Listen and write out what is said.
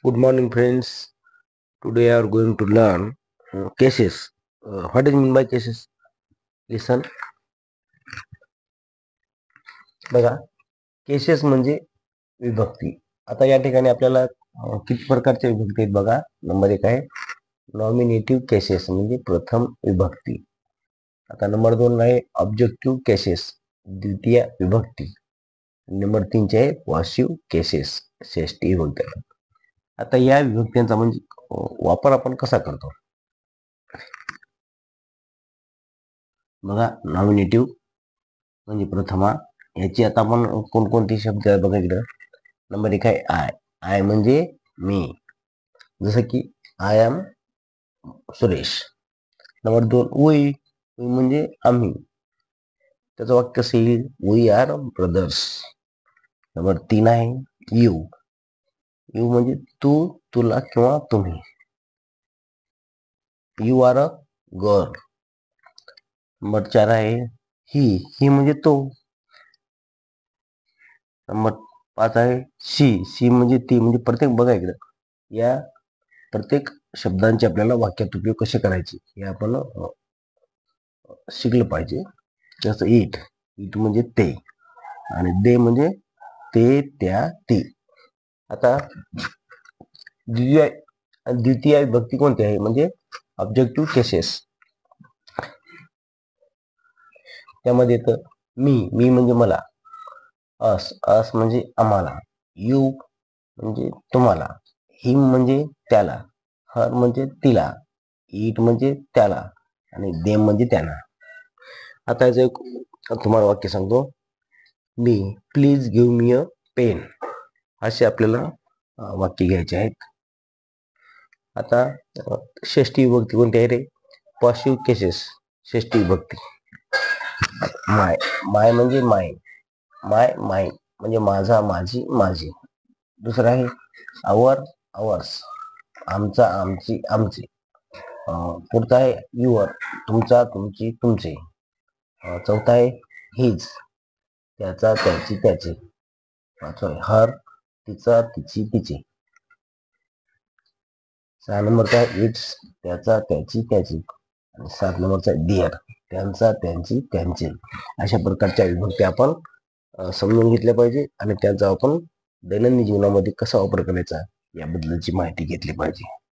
Good morning, friends. Today I are going to learn cases. What is mean by cases? Listen. बघा, cases म्हणजे विभक्ती. आता या ठिकाणी आपल्याला किती प्रकारच्या विभक्ती आहेत बघा. नंबर 1 आहे नॉमिनेटिव्ह केसेस म्हणजे प्रथम विभक्ती. आता नंबर 2 आहे ऑब्जेक्टिव्ह केसेस द्वितीय विभक्ती. नंबर 3 चे आहे पॉसिव्ह केसेस षष्टी विभक्ती. आता या विभक्त्यांचा म्हणजे वापर आपण कसा करतो बघा. नॉमिनेटिव्ह म्हणजे प्रथमा. याची आता आपण कोणकोणते शब्द आहे बघा इकडं. नंबर 1 आहे आय. आय म्हणजे मी, जसं की I am Suresh. Number 2 we. We म्हणजे आम्ही, त्याचं वाक्य कसं येईल, वी आर ब्रदर्स. नंबर 3 आहे यू. यू म्हणजे तू, तुला किंवा तुम्ही. You are a girl. Number 4 आहे ही. ही म्हणजे तो. नंबर 5 आहे शी. शी म्हणजे ती. म्हणजे प्रत्येक बघा इकडं या प्रत्येक शब्दांचे आपल्याला वाक्यात उपयोग कसे करायचे हे आपण शिकलं पाहिजे. जसं इट. इट म्हणजे ते, आणि दे म्हणजे ते, त्या, ती. आता द्वितीय विभक्ती कोणती आहे म्हणजे ऑब्जेक्टिव्ह केसेस. त्यामध्ये येतं मी. मी म्हणजे मला. अस. अस म्हणजे आम्हाला. यू म्हणजे तुम्हाला. हिम म्हणजे त्याला. हर म्हणजे तिला. इट म्हणजे त्याला, आणि देम म्हणजे त्यांना. आता याचं एक तुम्हाला वाक्य सांगतो मी. Please give me a pen. असे आपल्याला वाक्य घ्यायचे आहेत. आता षष्टी विभक्ती कोणती आहे रे, पॉसिव्ह केसेस षष्टी विभक्ती. माय. माय म्हणजे माय. माय माय म्हणजे माझा, माझी, माझी. दुसरं आहे आवर. आवर्स. आमचा, आमची, आमचे. पुढचा आहे युअर. तुमचा, तुमची, तुमचे. चौथा आहे हिज. त्याचा, त्याची, त्याचे. पाचवा आहे हर. तिचा, तिची, तिचे. 6 नंबरचा आहे इट्स. त्याचा, त्याची, त्याची. आणि 7 नंबरचा आहे डिअर. त्यांचा, त्यांची, त्यांचे. अशा प्रकारच्या विभक्ती आपण समजून घेतल्या पाहिजे, आणि त्यांचा आपण दैनंदिन जीवनामध्ये कसा वापर करायचा याबद्दलची माहिती घेतली पाहिजे.